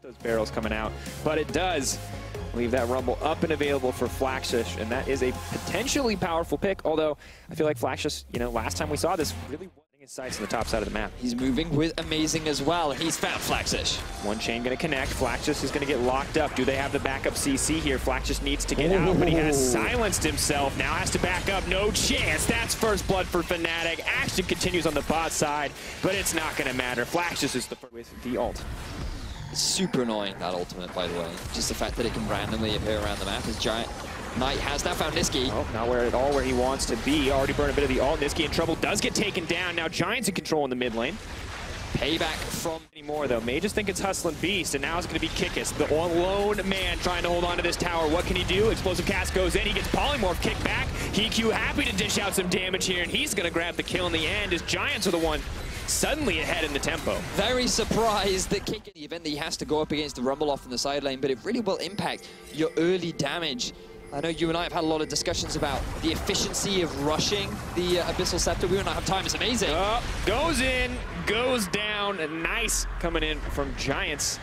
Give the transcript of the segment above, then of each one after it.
Those barrels coming out, but it does leave that Rumble up and available for Flaxish, and that is a potentially powerful pick, although I feel like Flaxish, you know, last time we saw this, really wanting his sights on the top side of the map. He's moving with Amazing as well, and he's found Flaxish. One chain going to connect. Flaxish is going to get locked up. Do they have the backup CC here? Flaxish needs to get out, but he has silenced himself. Now has to back up. No chance. That's first blood for Fnatic. Action continues on the bot side, but it's not going to matter. Flaxish is the first with the ult. Super annoying, that ultimate, by the way. Just the fact that it can randomly appear around the map as Giant Knight has now found Nisqy. Oh, not where at all where he wants to be. Already burned a bit of the ult. Nisqy in trouble, does get taken down. Now Giant's in control in the mid lane. Payback from anymore though. May just think it's Hustlin' Beast, and now it's going to be Kikis, the lone man trying to hold on to this tower. What can he do? Explosive Cast goes in. He gets Polymorph kicked back. EQ happy to dish out some damage here, and he's going to grab the kill in the end as Giants are the one suddenly ahead in the tempo. Very surprised that Kick in the event that he has to go up against the Rumble off in the side lane, but it really will impact your early damage. I know you and I have had a lot of discussions about the efficiency of rushing the Abyssal Scepter. We will not have time. It's amazing. Goes in, goes down. Nice coming in from Giants.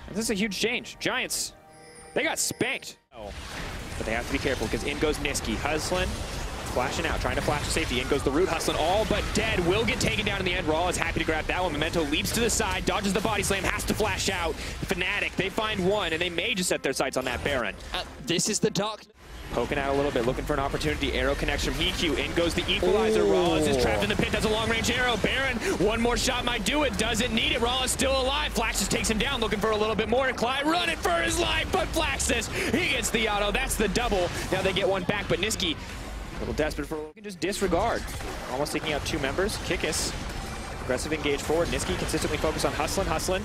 And this is a huge change. Giants, they got spanked. Oh, but they have to be careful because in goes Nisqy. Hustlin flashing out, trying to flash to safety. In goes the Root. Hustlin all but dead. Will get taken down in the end. Raw is happy to grab that one. Memento leaps to the side, dodges the body slam, has to flash out. Fnatic, they find one, and they may just set their sights on that Baron. This is the dark. Poking out a little bit, looking for an opportunity. Arrow connects from EQ. In goes the Equalizer. Rawlins is trapped in the pit. Does a long-range arrow. Baron, one more shot might do it. Doesn't need it. Rawlins still alive. Flaxus takes him down, looking for a little bit more. And Clyde running for his life, but Flaxus, he gets the auto. That's the double. Now they get one back, but Nisqy, a little desperate for a little, can just disregard. Almost taking out two members. Kikis, aggressive engage forward. Nisqy consistently focused on Hustlin.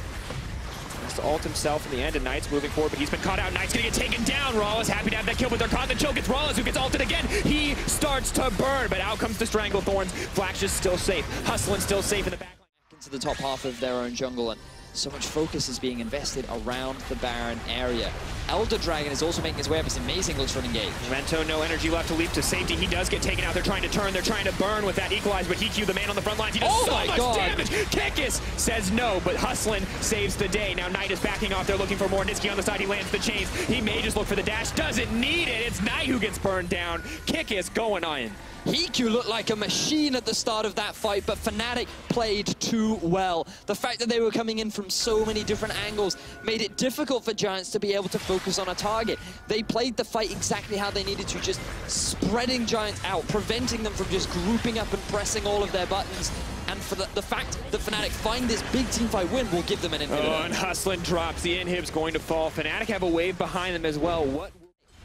To ult himself in the end, and Knight's moving forward, but he's been caught out. Knight's gonna get taken down. Rawlins happy to have that kill, but they're caught in the choke. It's Rawlins who gets ulted again. He starts to burn, but out comes the Strangle Thorns. Flash is still safe. Hustlin still safe in the back line. Into the top half of their own jungle, and so much focus is being invested around the Baron area. Elder Dragon is also making his way up as Amazing looks for an engage. Memento, no energy left to leap to safety. He does get taken out. They're trying to turn. They're trying to burn with that Equalize, but EQ, the man on the front lines, he does so much damage. Kikis says no, but Hustlin saves the day. Now Knight is backing off. They're looking for more. Nisqy on the side. He lands the chains. He may just look for the dash. Doesn't need it. It's Knight who gets burned down. Kikis going on. EQ looked like a machine at the start of that fight, but Fnatic played too well. The fact that they were coming in from so many different angles made it difficult for Giants to be able to focus on a target. They played the fight exactly how they needed to, just spreading Giants out, preventing them from just grouping up and pressing all of their buttons. And for the fact that Fnatic find this big teamfight win will give them an inhibitor. Oh, and Hustlin drops. The inhib's going to fall. Fnatic have a wave behind them as well. What?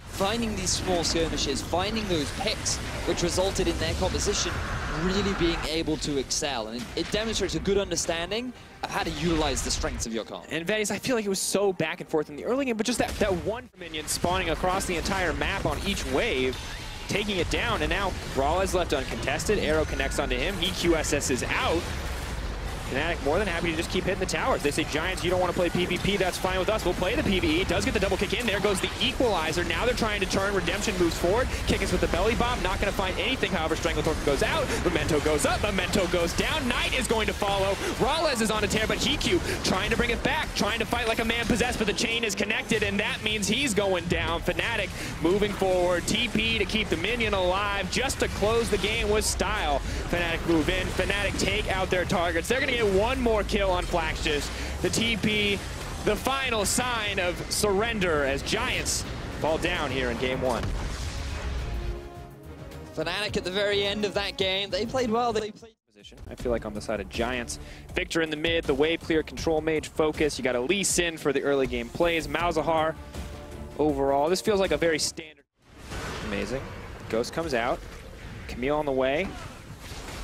Finding these small skirmishes, finding those picks, which resulted in their composition really being able to excel. And it demonstrates a good understanding of how to utilize the strengths of your comp. And Vetis, I feel like it was so back and forth in the early game, but just that one minion spawning across the entire map on each wave, taking it down, and now Raw is left uncontested. Arrow connects onto him. EQSS is out. Fnatic more than happy to just keep hitting the towers. They say, Giants, you don't want to play PvP, that's fine with us. We'll play the PvE. Does get the double kick in. There goes the Equalizer. Now they're trying to turn. Redemption moves forward. Kikis with the belly bomb. Not going to find anything. However, Stranglethorn goes out. Memento goes up. Memento goes down. Knight is going to follow. Rawlins is on a tear, but EQ trying to bring it back. Trying to fight like a man possessed, but the chain is connected, and that means he's going down. Fnatic moving forward. TP to keep the minion alive, just to close the game with style. Fnatic move in. Fnatic take out their targets. They're going to get one more kill on Flaxish. The TP, the final sign of surrender as Giants fall down here in game one. Fnatic at the very end of that game, they played well. They played position. I feel like on the side of Giants. Victor in the mid, the wave clear, control mage, focus. You got a Lee Sin for the early game plays. Malzahar overall. This feels like a very standard. Amazing. Ghost comes out. Camille on the way.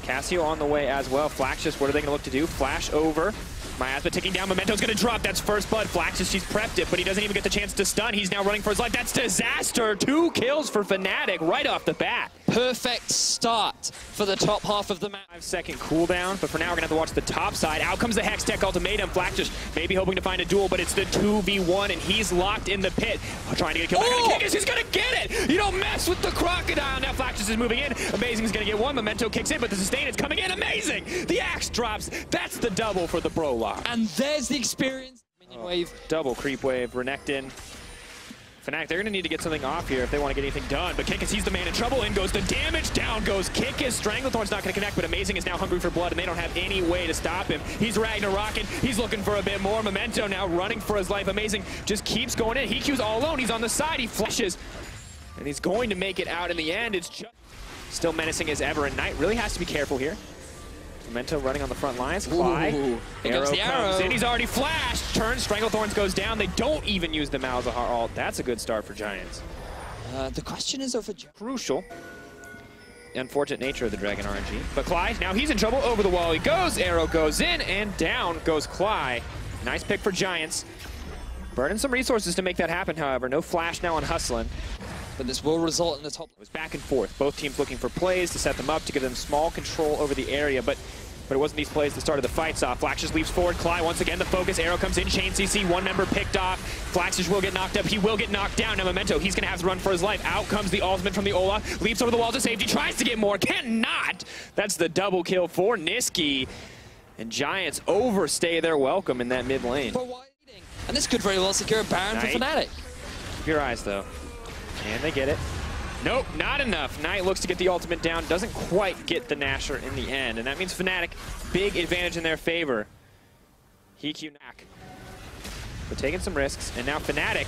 Cassio on the way as well. Flaxish, what are they going to look to do? Flash over. Miasma ticking down. Memento's going to drop. That's first blood. Flaxish, she's prepped it, but he doesn't even get the chance to stun. He's now running for his life. That's disaster. 2 kills for Fnatic right off the bat. Perfect start for the top half of the map. 5-second cooldown, but for now we're going to have to watch the top side. Out comes the Hex Tech Ultimatum. Flaxish maybe hoping to find a duel, but it's the 2v1, and he's locked in the pit. Trying to get a kill. Kikis, he's going to get it! You don't mess with the Crocodile. Now Flaxish is moving in. Amazing is going to get one. Memento kicks in, but the sustain is coming in. Amazing! The axe drops. That's the double for the Prologue. And there's the experience. Wave. Double creep wave, Renekton. Fnatic, they're going to need to get something off here if they want to get anything done. But Kikis, he's the man in trouble. In goes the damage. Down goes Kikis. Stranglethorn's not going to connect, but Amazing is now hungry for blood, and they don't have any way to stop him. He's Ragnarocking. He's looking for a bit more. Memento now running for his life. Amazing just keeps going in. Heq's all alone. He's on the side. He flashes. And he's going to make it out in the end. It's just still menacing as ever, and Knight really has to be careful here. Memento running on the front lines. Fly. Here comes the arrow. In. He's already flashed. Turns. Stranglethorns goes down. They don't even use the Malzahar ult. That's a good start for Giants. The question is over. Crucial. Unfortunate nature of the Dragon RNG. But Clyde, now he's in trouble. Over the wall he goes. Arrow goes in, and down goes Clyde. Nice pick for Giants. Burning some resources to make that happen, however. No flash now on Hustlin. But this will result in the top. It was back and forth. Both teams looking for plays to set them up, to give them small control over the area, but it wasn't these plays that started the fights off. Flaxes leaps forward. Cly once again the focus. Arrow comes in. Chain CC. One member picked off. Flaxes will get knocked up. He will get knocked down. Now Memento, he's going to have to run for his life. Out comes the ultimate from the Ola. Leaps over the wall to safety. Tries to get more. Cannot. That's the double kill for Niski. And Giants overstay their welcome in that mid lane. And this could very well secure a Baron for Fnatic. Keep your eyes though. And they get it. Nope, not enough. Knight looks to get the ultimate down, doesn't quite get the Nasher in the end, and that means Fnatic, big advantage in their favor. Heq knack. They're taking some risks, and now Fnatic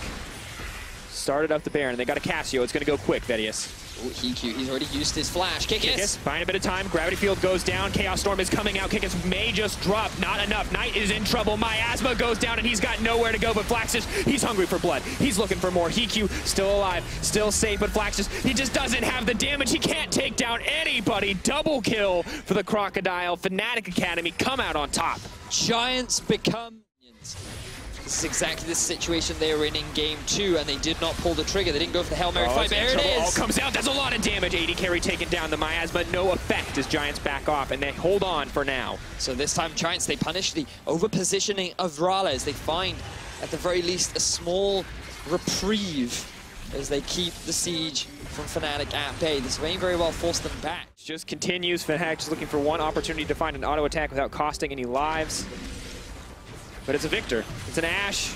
started up the Baron. They got a Cassio. It's going to go quick, Vedius. Ooh, Heq, he's already used his flash. Kikis. Buying a bit of time. Gravity Field goes down. Chaos Storm is coming out. Kikis may just drop. Not enough. Knight is in trouble. Miasma goes down, and he's got nowhere to go but Flaxus. He's hungry for blood. He's looking for more. Heq still alive, still safe, but Flaxus, he just doesn't have the damage. He can't take down anybody. Double kill for the Crocodile. Fnatic Academy come out on top. Giants become minions. This is exactly the situation they were in game 2, and they did not pull the trigger. They didn't go for the Hail Mary fight. There it is. All comes out. That's a lot of damage. AD carry taken down. The Miasma, no effect as Giants back off, and they hold on for now. So this time, Giants, they punish the over-positioning of Rales. They find, at the very least, a small reprieve as they keep the siege from Fnatic at bay. This may very well force them back. Just continues. Fnatic just looking for one opportunity to find an auto attack without costing any lives. But it's a Victor. It's an Ashe.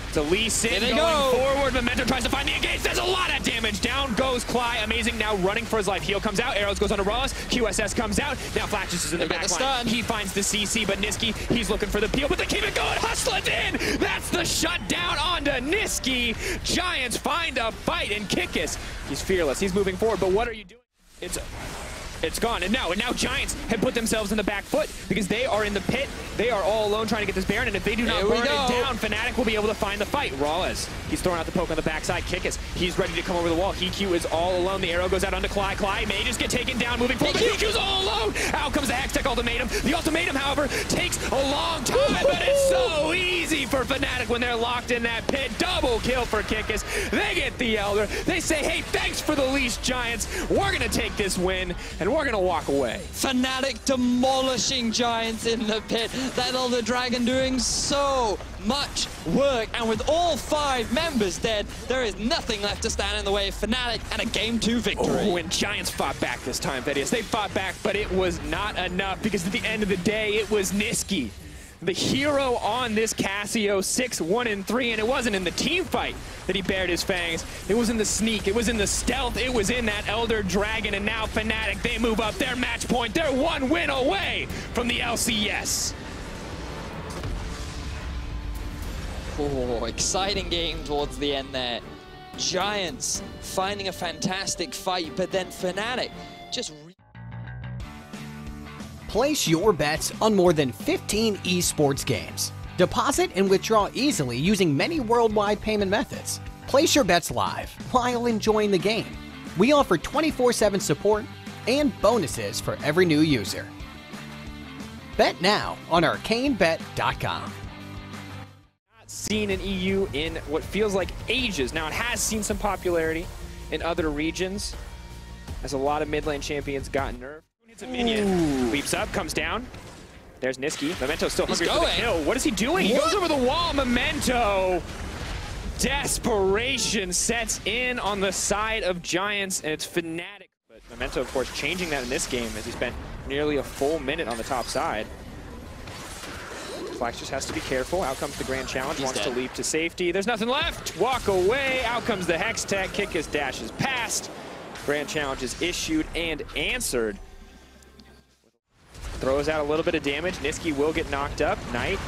It's a Lee Sin going forward. Memento tries to find the engage. There's a lot of damage. Down goes Cly. Amazing now running for his life. Heal comes out. Arrows goes on to Ross. QSS comes out. Now Flaxus is in the back line. He finds the CC, but Niski, he's looking for the peel, but they keep it going. Hustlin's in. That's the shutdown onto Niski. Giants find a fight, and Kikis, he's fearless. He's moving forward, but what are you doing? It's gone, and now Giants have put themselves in the back foot because they are in the pit. They are all alone trying to get this Baron, and if they do not burn it down, Fnatic will be able to find the fight. Rawless, he's throwing out the poke on the backside. Kikis, he's ready to come over the wall. Heq is all alone. The arrow goes out onto Cly. Cly may just get taken down moving forward. Heq's all alone. Out comes the Hextech ultimatum. The ultimatum, however, takes a long time, but it's so easy for Fnatic when they're locked in that pit. Double kill for Kikis. They get the Elder. They say, hey, thanks for the leash, Giants. We're going to take this win, and we're going to walk away. Fnatic demolishing Giants in the pit. That Elder Dragon doing so much work, and with all 5 members dead, there is nothing left to stand in the way of Fnatic and a game 2 victory. Oh, and Giants fought back this time, Vedius. They fought back, but it was not enough because at the end of the day, it was Niski, the hero on this Cassio, 6-1-3, and it wasn't in the team fight that he bared his fangs. It was in the sneak, it was in the stealth, it was in that Elder Dragon, and now Fnatic, they move up their match point. They're 1 win away from the LCS. Oh, exciting game towards the end there. Giants finding a fantastic fight, but then Fnatic just... Place your bets on more than 15 esports games. Deposit and withdraw easily using many worldwide payment methods. Place your bets live while enjoying the game. We offer 24/7 support and bonuses for every new user. Bet now on arcanebet.com. Seen in EU in what feels like ages. Now it has seen some popularity in other regions as a lot of mid lane champions got nerfed. It's a minion. Leaps up, comes down. There's Niski. Memento's still hungry for the kill. What is he doing? He goes over the wall. Memento. Desperation sets in on the side of Giants, and it's Fnatic. But Memento, of course, changing that in this game as he spent nearly a full minute on the top side. Flax just has to be careful. Out comes the Grand Challenge, He's wants dead. to leap to safety. There's nothing left. Walk away. Out comes the Hex Tech. Kickus dashes past. Grand Challenge is issued and answered. Throws out a little bit of damage. Niski will get knocked up. Knight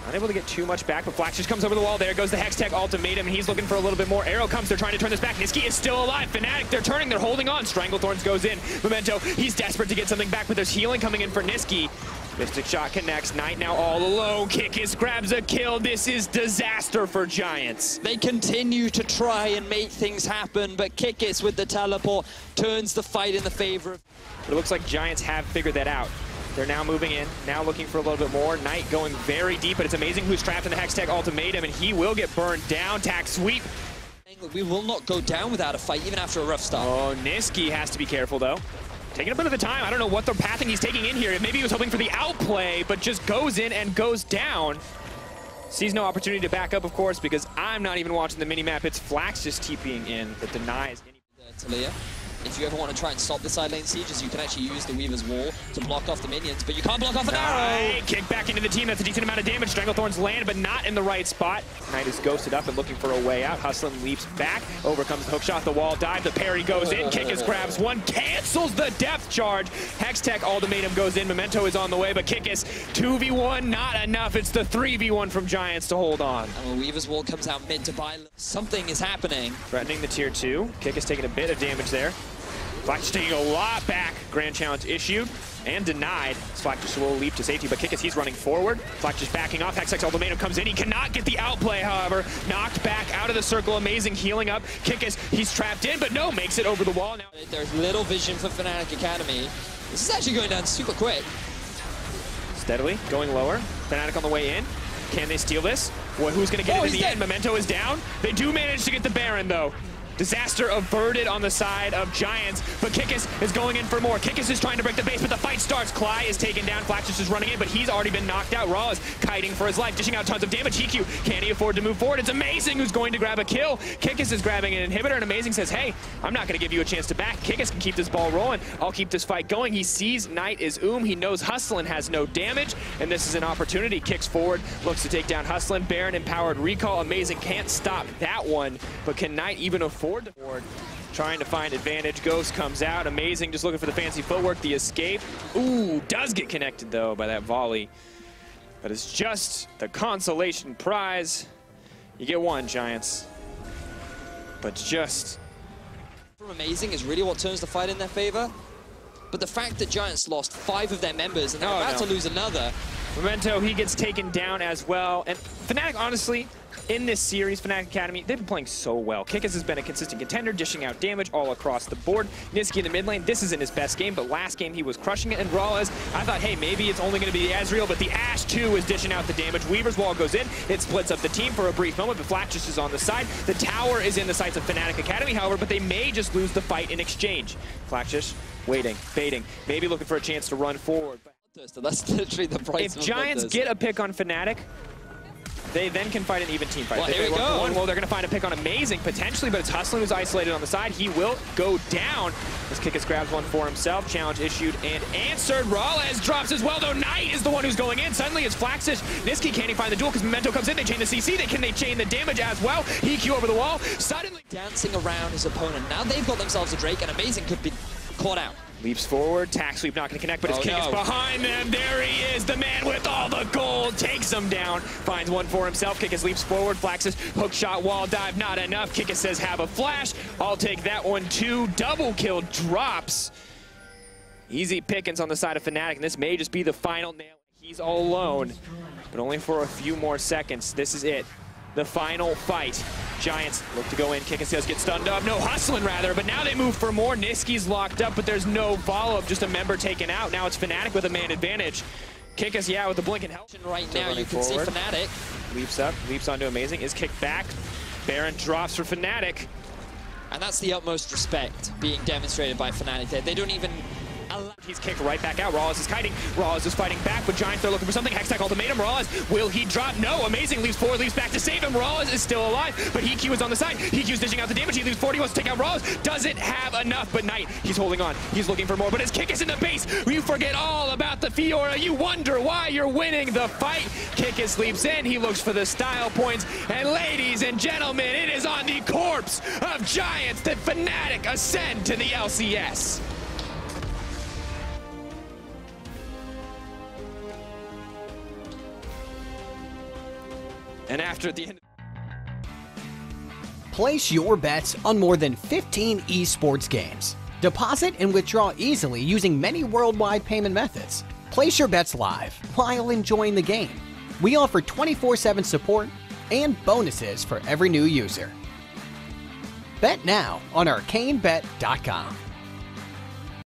unable to get too much back, but Flax just comes over the wall. There goes the Hex Tech ultimatum, and he's looking for a little bit more. Arrow comes, they're trying to turn this back. Niski is still alive. Fnatic, they're turning, they're holding on. Stranglethorns goes in. Memento, he's desperate to get something back, but there's healing coming in for Niski. Mystic Shot connects. Knight now all alone. Kickus grabs a kill. This is disaster for Giants. They continue to try and make things happen, but Kickus with the teleport turns the fight in the favor of... But it looks like Giants have figured that out. They're now moving in, now looking for a little bit more. Knight going very deep, but it's amazing who's trapped in the Hex Tech ultimatum, and he will get burned down. Tack sweep. We will not go down without a fight, even after a rough start. Oh, Niski has to be careful, though. Taking a bit of the time. I don't know what the pathing he's taking in here. Maybe he was hoping for the outplay, but just goes in and goes down. Sees no opportunity to back up, of course, because I'm not even watching the mini-map. It's Flax just TPing in that denies any... Talia. If you ever want to try and stop the side lane sieges, you can actually use the Weaver's Wall to block off the minions, but you can't block off an arrow! Kick back into the team, that's a decent amount of damage. Stranglethorns land, but not in the right spot. Knight is ghosted up and looking for a way out. Hustlin leaps back, overcomes the hookshot, the wall dive, the parry goes in, Kickus grabs one, cancels the depth charge. Hex Tech ultimatum goes in, Memento is on the way, but Kickus, 2v1, not enough. It's the 3v1 from Giants to hold on. And when Weaver's Wall comes out mid to buy, something is happening. Threatening the tier 2. Kickus taking a bit of damage there. Flax taking a lot back. Grand Challenge issued and denied. Flax just will leap to safety, but Kickus, he's running forward. Flax just backing off. Hex Tech ultimatum comes in. He cannot get the outplay, however. Knocked back out of the circle. Amazing healing up. Kickus, he's trapped in, but no, makes it over the wall now. There's little vision for Fnatic Academy. This is actually going down super quick. Steadily going lower. Fnatic on the way in. Can they steal this? Well, who's going to get it in the end? Memento is down. They do manage to get the Baron, though. Disaster averted on the side of Giants, but Kickus is going in for more. Kickus is trying to break the base, but the fight starts. Cly is taken down. Flax is just running in, but he's already been knocked out. Raw is kiting for his life, dishing out tons of damage. EQ, can he afford to move forward? It's Amazing who's going to grab a kill. Kickus is grabbing an inhibitor, and Amazing says, hey, I'm not going to give you a chance to back. Kickus can keep this ball rolling. I'll keep this fight going. He sees Knight is He knows Hustlin has no damage, and this is an opportunity. Kicks forward, looks to take down Hustlin. Baron empowered recall. Amazing can't stop that one, but can Knight even afford to forward? Trying to find advantage. Ghost comes out. Amazing just looking for the fancy footwork. The escape. Ooh, does get connected though by that volley. But it's just the consolation prize. You get one, Giants. But just... From Amazing is really what turns the fight in their favor. But the fact that Giants lost 5 of their members and they're about to lose another. Memento, he gets taken down as well. And Fnatic, honestly, in this series, Fnatic Academy, they've been playing so well. Kickus has been a consistent contender, dishing out damage all across the board. Niski in the mid lane, this isn't his best game, but last game he was crushing it. And Rawlez, I thought, hey, maybe it's only going to be Ezreal, but the Ashe, too, is dishing out the damage. Weaver's Wall goes in. It splits up the team for a brief moment, but Flax just is on the side. The tower is in the sights of Fnatic Academy, however, but they may just lose the fight in exchange. Flax just waiting, baiting, maybe looking for a chance to run forward. That's literally the price. If Giants get a pick on Fnatic, they then can fight an even team fight. Well, if here we go. Well, they're going to find a pick on Amazing, potentially, but it's Hustlin who's isolated on the side. He will go down. As Kickus grabs one for himself. Challenge issued and answered. Rawlez drops as well, though. Knight is the one who's going in. Suddenly it's Flaxish. Niski can't he find the duel because Memento comes in. They chain the CC. They chain the damage as well. EQ over the wall. Suddenly dancing around his opponent. Now they've got themselves a Drake, and Amazing could be caught out. Leaps forward, tack sweep not going to connect, but his Kickus behind them. There he is, the man with all the gold. Takes him down, finds one for himself. Kickus leaps forward, Flax's hook shot, wall dive, not enough. Kickus says, have a flash. I'll take that one too. Double kill drops. Easy pickings on the side of Fnatic, and this may just be the final nail. He's all alone, but only for a few more seconds. This is it. The final fight. Giants look to go in. Kickus does get stunned up. No, Hustlin rather, but now they move for more. Niski's locked up, but there's no follow-up. Just a member taken out. Now it's Fnatic with a man advantage. Kickus, yeah, with the blink and help. Right now, you can see Fnatic. Leaps up, leaps onto Amazing, is kicked back. Baron drops for Fnatic. And that's the utmost respect being demonstrated by Fnatic there. They don't even He's kicked right back out. Rawls is kiting. Rawls is fighting back, but Giants are looking for something. Hextech ultimatum. Rawls, will he drop? No. Amazing. Leaves 4, leaves back to save him. Rawls is still alive, but EQ is on the side. EQ's dishing out the damage. He leaves 40, wants to take out Rawls. Doesn't have enough, but Knight, he's holding on. He's looking for more, but his kick is in the base. You forget all about the Fiora. You wonder why you're winning the fight. Kickus leaps in. He looks for the style points. And ladies and gentlemen, it is on the corpse of Giants that Fnatic ascend to the LCS. And after the end, Place your bets on more than 15 esports games. Deposit and withdraw easily using many worldwide payment methods. Place your bets live while enjoying the game. We offer 24/7 support and bonuses for every new user. Bet now on ArcaneBet.com.